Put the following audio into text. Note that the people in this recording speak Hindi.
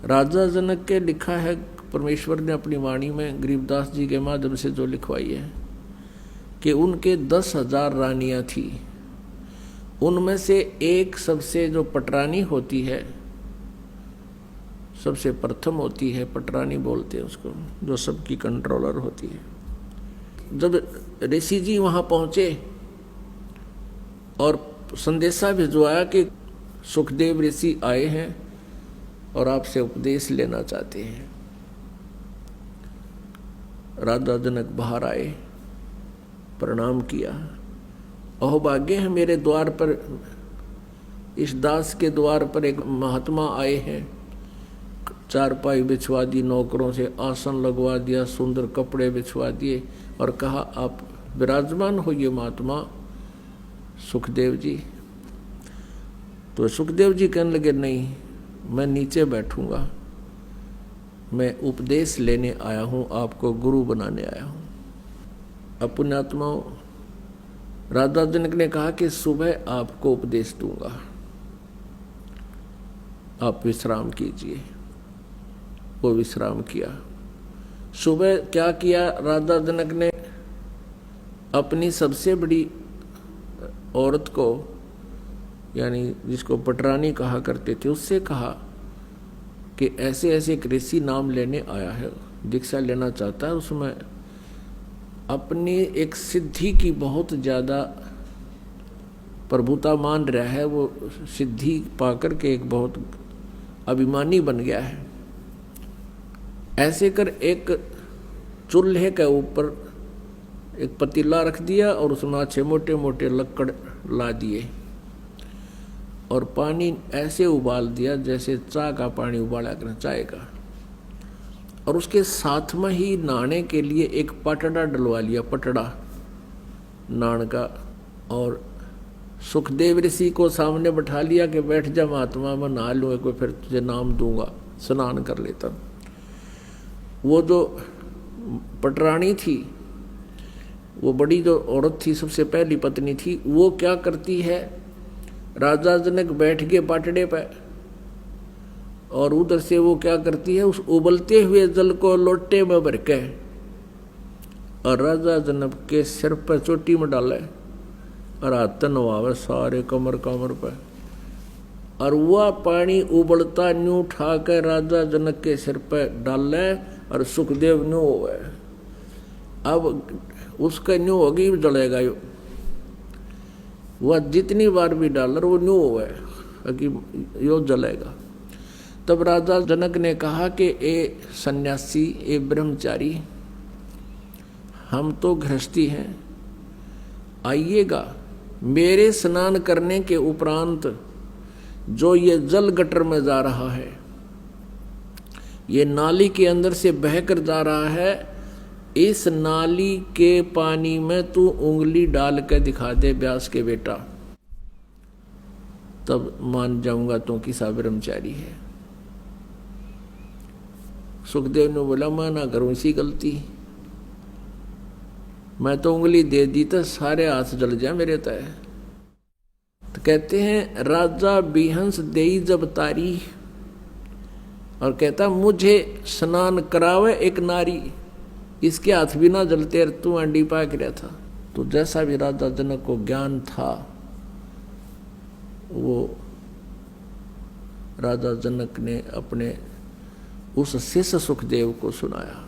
राजा जनक के लिखा है, परमेश्वर ने अपनी वाणी में गरीबदास जी के माध्यम से जो लिखवाई है कि उनके 10,000 रानियां थी। उनमें से एक सबसे जो पटरानी होती है, सबसे प्रथम होती है, पटरानी बोलते हैं उसको, जो सबकी कंट्रोलर होती है। जब ऋषि जी वहां पहुंचे और संदेशा भिजवाया कि सुखदेव ऋषि आए हैं और आपसे उपदेश लेना चाहते हैं, राजा जनक बाहर आए, प्रणाम किया। अहोभाग्य है, मेरे द्वार पर, इस दास के द्वार पर एक महात्मा आए हैं। चारपाई बिछवा दी, नौकरों से आसन लगवा दिया, सुंदर कपड़े बिछवा दिए और कहा आप विराजमान होइए महात्मा सुखदेव जी। तो सुखदेव जी कहने लगे नहीं, मैं नीचे बैठूंगा, मैं उपदेश लेने आया हूं, आपको गुरु बनाने आया हूं। अब पुण्यात्माओं, राजा जनक ने कहा कि सुबह आपको उपदेश दूंगा, आप विश्राम कीजिए। वो विश्राम किया। सुबह क्या किया राजा जनक ने, अपनी सबसे बड़ी औरत को, यानी जिसको पटरानी कहा करते थे, उससे कहा कि ऐसे ऐसे एक ऋषि नाम लेने आया है, दीक्षा लेना चाहता है, उसमें अपनी एक सिद्धि की बहुत ज़्यादा प्रभुता मान रहा है, वो सिद्धि पाकर के एक बहुत अभिमानी बन गया है। ऐसे कर एक चूल्हे के ऊपर एक पतीला रख दिया और उसमें अच्छे मोटे मोटे लक्कड़ ला दिए और पानी ऐसे उबाल दिया जैसे चाय का पानी उबाला करना, चाय का। और उसके साथ में ही नहाने के लिए एक पटड़ा डलवा लिया, पटड़ा नान का। और सुखदेव ऋषि को सामने बैठा लिया कि बैठ जा महात्मा, मैं नहा लूँ, कोई फिर तुझे नाम दूंगा, स्नान कर लेता। वो जो पटरानी थी, वो बड़ी जो औरत थी, सबसे पहली पत्नी थी, वो क्या करती है, राजा जनक बैठ के पाटड़े पे और उधर से वो क्या करती है, उस उबलते हुए जल को लोटे में भर के और राजा जनक के सिर पर चोटी में डाले और हाथ नवावे सारे कमर कमर पे। और वह पानी उबलता न्यू उठा कर राजा जनक के सिर पर डाले और सुखदेव न्यू होवे। अब उसका न्यू होगी जलेगा, वह जितनी बार भी डाल वो न्यू होवे कि यो जलेगा। तब राजा जनक ने कहा कि ए सन्यासी, ए ब्रह्मचारी, हम तो गृहस्थी हैं, आइएगा, मेरे स्नान करने के उपरांत जो ये जल गटर में जा रहा है, ये नाली के अंदर से बहकर जा रहा है, इस नाली के पानी में तू उंगली डाल के दिखा दे व्यास के बेटा, तब मान जाऊंगा तो किसा ब्रह्मचारी है। सुखदेव ने बोला मैं ना करूं इसी गलती, मैं तो उंगली दे दी तो सारे हाथ जल जाए मेरे तय। तो कहते हैं राजा बिहंस देई जब तारी, और कहता मुझे स्नान करावे एक नारी, इसके हाथ भी ना जलते, तू अंडी पाक रहा था। तो जैसा भी राजा जनक को ज्ञान था, वो राजा जनक ने अपने उस शिष्य सुखदेव को सुनाया।